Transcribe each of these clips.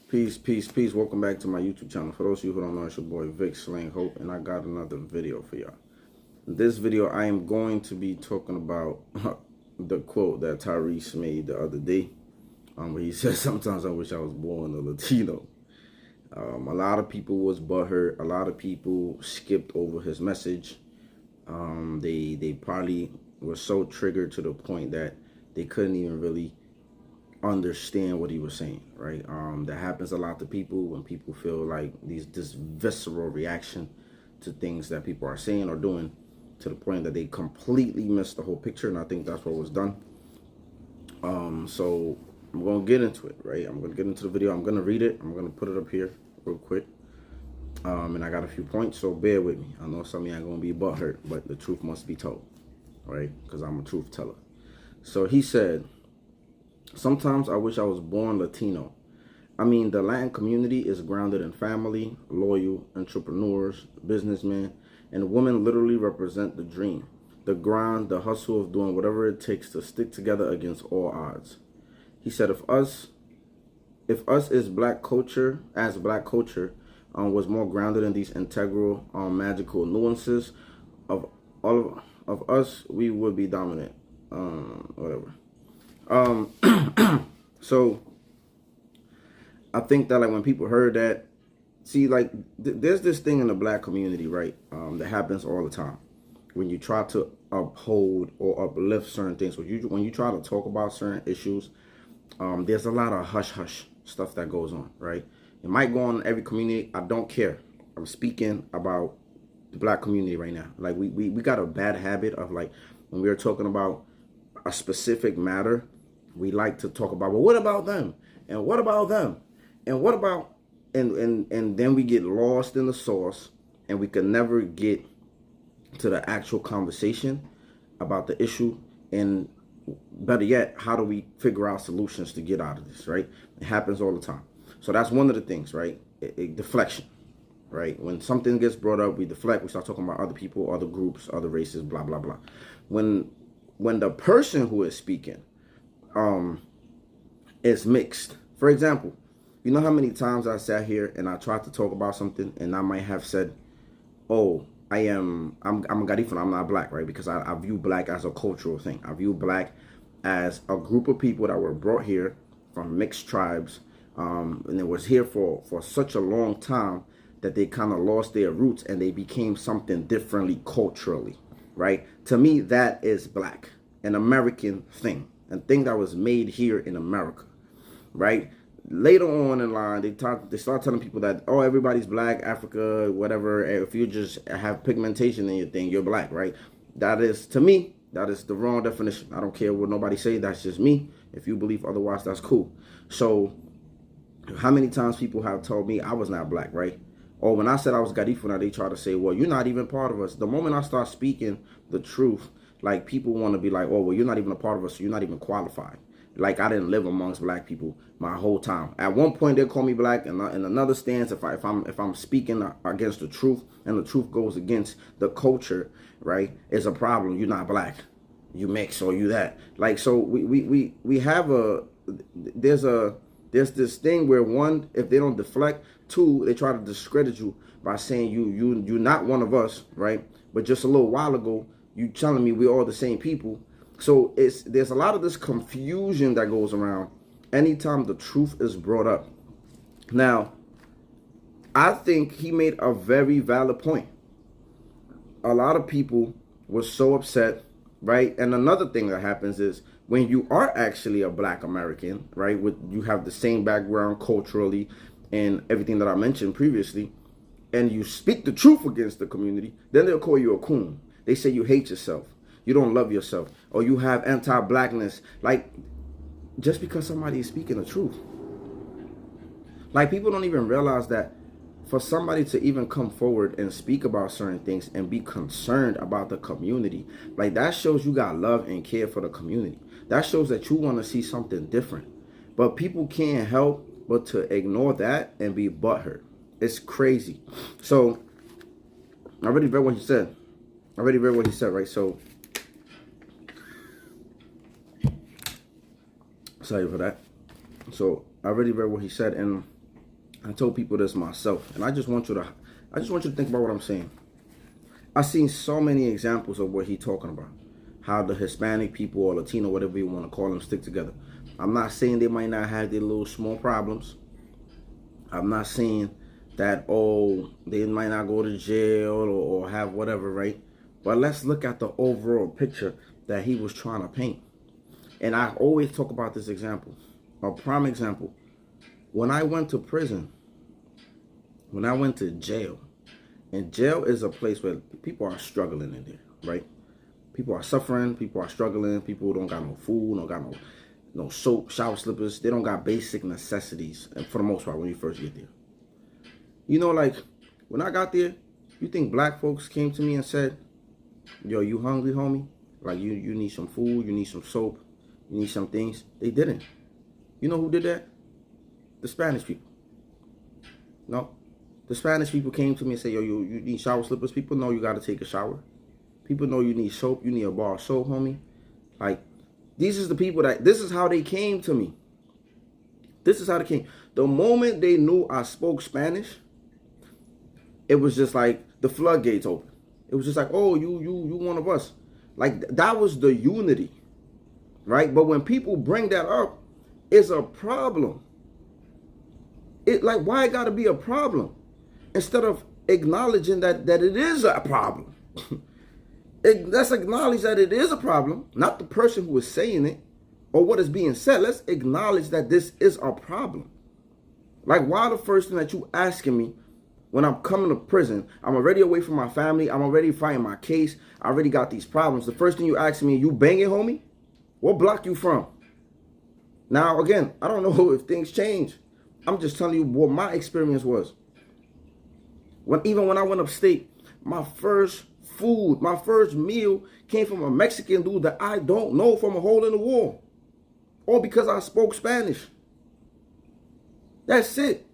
Peace, peace, peace. Welcome back to my YouTube channel. For those of you who don't know, it's your boy Vic Slaying Hope, and I got another video for y'all. In this video, I am going to be talking about the quote that Tyrese made the other day, where he said, "Sometimes I wish I was born a Latino." A lot of people was butthurt. A lot of people skipped over his message. They probably were so triggered to the point that they couldn't even really understand what he was saying, right? That happens a lot to people when people feel like this visceral reaction to things that people are saying or doing, to the point that they completely miss the whole picture. And I think that's what was done. So I'm gonna get into it, right? I'm gonna get into the video. I'm gonna read it. I'm gonna put it up here real quick. And I got a few points, so bear with me. I know some of y'all gonna be butthurt, but the truth must be told, right? Because I'm a truth teller. So he said, "Sometimes I wish I was born Latino. I mean, the Latin community is grounded in family, loyal, entrepreneurs, businessmen, and women literally represent the dream, the grind, the hustle of doing whatever it takes to stick together against all odds." He said, if us as black culture was more grounded in these integral, magical nuances of all of us, we would be dominant. Whatever. So I think that, like, when people heard that, see, like, there's this thing in the black community, right, that happens all the time when you try to uphold or uplift certain things. When you try to talk about certain issues, there's a lot of hush-hush stuff that goes on, right? It might go on in every community. I don't care. I'm speaking about the black community right now. Like, we got a bad habit of, like, when we're talking about a specific matter, we like to talk about, well, what about them? And what about them? And what about, and then we get lost in the sauce, and we can never get to the actual conversation about the issue. And better yet, how do we figure out solutions to get out of this, right? It happens all the time. So that's one of the things, right? Deflection, right? When something gets brought up, we deflect. We start talking about other people, other groups, other races, blah, blah, blah. When the person who is speaking is mixed. For example, you know how many times I sat here and I tried to talk about something, and I might have said, "Oh, I'm a Garifuna, I'm not black," right? Because I view black as a cultural thing. I view black as a group of people that were brought here from mixed tribes, and it was here for such a long time that they kind of lost their roots and they became something differently culturally, right? To me, that is black, an American thing, a thing that was made here in America, right? Later on in line, they start telling people that, oh, everybody's black, Africa, whatever. If you just have pigmentation in your thing, you're black, right? That is, to me, that is the wrong definition. I don't care what nobody say. That's just me. If you believe otherwise, that's cool. So how many times people have told me I was not black, right? Or when I said I was Garifuna, they try to say, well, you're not even part of us. The moment I start speaking the truth, like, people want to be like, oh, well, you're not even a part of us, so you're not even qualified. Like, I didn't live amongst black people my whole time. At one point, they call me black, and in another stance, if I'm speaking against the truth, and the truth goes against the culture, right, it's a problem. You're not black, you mix, or you that. Like, so we have there's this thing where, one, if they don't deflect, two, they try to discredit you by saying you're not one of us, right? But just a little while ago, you telling me we're all the same people. So there's a lot of this confusion that goes around anytime the truth is brought up. Now, I think he made a very valid point. A lot of people were so upset, right? And another thing that happens is, when you are actually a black American, right, you have the same background culturally and everything that I mentioned previously, and you speak the truth against the community, then they'll call you a coon. They say you hate yourself, you don't love yourself, or you have anti-blackness. Like, just because somebody is speaking the truth. Like, people don't even realize that for somebody to even come forward and speak about certain things and be concerned about the community, like, that shows you got love and care for the community. That shows that you want to see something different. But people can't help but to ignore that and be butthurt. It's crazy. So I already read what he said. Right? So sorry for that. So I already read what he said, and I told people this myself, and I just want you to think about what I'm saying. I've seen so many examples of what he's talking about. How the Hispanic people or Latino, whatever you want to call them, stick together. I'm not saying they might not have their little small problems. I'm not saying that, oh, they might not go to jail or have whatever, right? But let's look at the overall picture that he was trying to paint. And I always talk about this example. A prime example. When I went to prison, when I went to jail, and jail is a place where people are struggling in there, right? People are suffering, people are struggling, people don't got no food, don't got no soap, shower slippers. They don't got basic necessities, and for the most part, when you first get there. You know, like, when I got there, you think black folks came to me and said, yo, you hungry, homie? Like, you need some food, you need some soap, you need some things. They didn't. You know who did that? The Spanish people. No. The Spanish people came to me and said, yo, you need shower slippers? People know you got to take a shower. People know you need soap. You need a bar of soap, homie. Like, this is how they came to me. This is how they came. The moment they knew I spoke Spanish, it was just like the floodgates open. It was just like, oh, you one of us. Like, that was the unity, right? But when people bring that up, it's a problem. Like, why it got to be a problem? Instead of acknowledging that it is a problem. Let's acknowledge that it is a problem, not the person who is saying it or what is being said. Let's acknowledge that this is a problem. Like, why the first thing that you asking me when I'm coming to prison, I'm already away from my family, I'm already fighting my case, I already got these problems. The first thing you ask me, you banging, homie? What block you from? Now, again, I don't know if things change. I'm just telling you what my experience was. Even when I went upstate, my first food, my first meal came from a Mexican dude that I don't know from a hole in the wall. All because I spoke Spanish. That's it.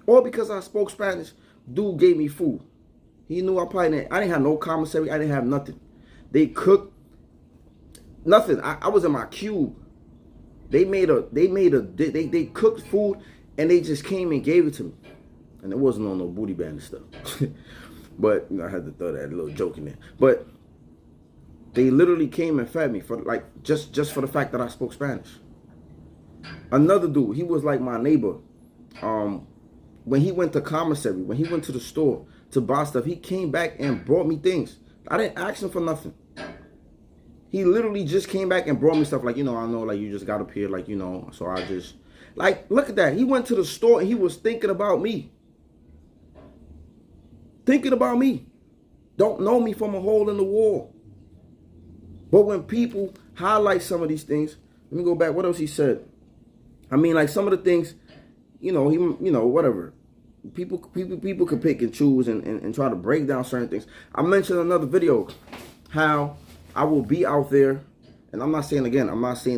All because I spoke Spanish, dude gave me food. He knew I didn't have no commissary. I didn't have nothing. They cooked nothing. I was in my cube. They cooked food and they just came and gave it to me. And it wasn't on no booty band and stuff. But, you know, I had to throw that little joke in there. But they literally came and fed me for like just for the fact that I spoke Spanish. Another dude, he was like my neighbor. When he went to commissary, when he went to the store to buy stuff, he came back and brought me things. I didn't ask him for nothing. He literally just came back and brought me stuff like, you know, I know, like, you just got up here, like, you know, so I just, like, look at that. He went to the store and he was thinking about me. Thinking about me. Don't know me from a hole in the wall. But when people highlight some of these things, let me go back. What else he said? I mean, like, some of the things, you know, whatever. People could pick and choose and try to break down certain things. I mentioned in another video how I will be out there, and I'm not saying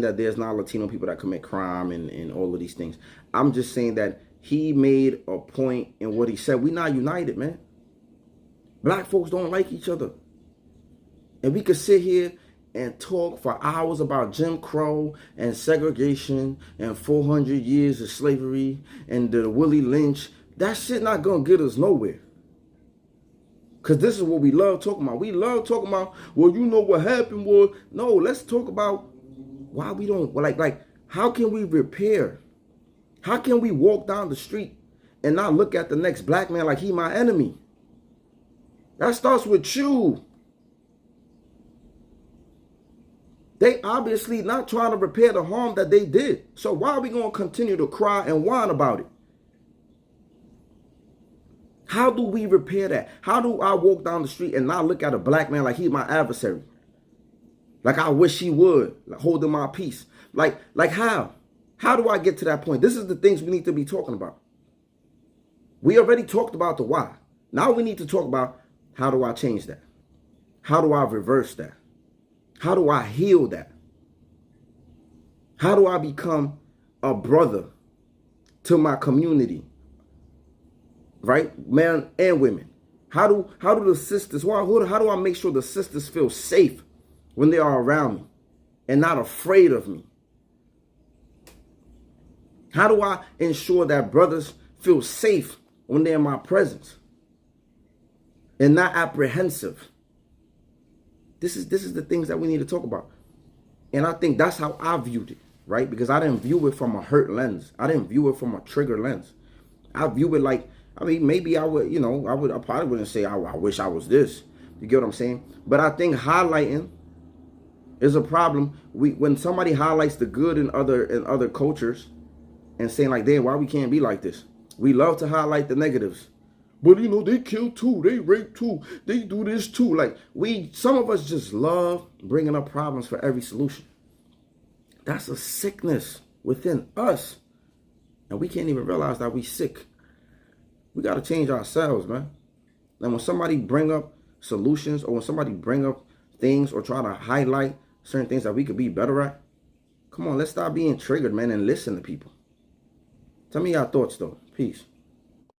that there's not Latino people that commit crime and all of these things. I'm just saying that he made a point in what he said. We're not united, man. Black folks don't like each other. And we could sit here and talk for hours about Jim Crow and segregation and 400 years of slavery and the Willie Lynch. That shit not gonna get us nowhere. Because this is what we love talking about. We love talking about, well, you know what happened was. No, let's talk about why we don't, like, how can we repair? How can we walk down the street and not look at the next black man like he my enemy? That starts with you. They obviously not trying to repair the harm that they did. So why are we going to continue to cry and whine about it? How do we repair that? How do I walk down the street and not look at a black man like he's my adversary? Like I wish he would, like holding my peace. Like how? How do I get to that point? This is the things we need to be talking about. We already talked about the why. Now we need to talk about, how do I change that? How do I reverse that? How do I heal that? How do I become a brother to my community? Right? Men and women. How do the sisters, how do I make sure the sisters feel safe when they are around me and not afraid of me? How do I ensure that brothers feel safe when they're in my presence and not apprehensive? This is the things that we need to talk about. And I think that's how I viewed it, right? Because I didn't view it from a hurt lens. I didn't view it from a trigger lens. I view it like, I mean, maybe I would, I probably wouldn't say I wish I was this. You get what I'm saying? But I think highlighting is a problem. When somebody highlights the good in other cultures and saying like, damn, why we can't be like this? We love to highlight the negatives. But they kill too, they rape too, they do this too. Like some of us just love bringing up problems for every solution. That's a sickness within us. And we can't even realize that we sick. We got to change ourselves, man. And when somebody bring up solutions, or when somebody bring up things or try to highlight certain things that we could be better at, come on, let's stop being triggered, man, and listen to people. Tell me your thoughts, though. Peace.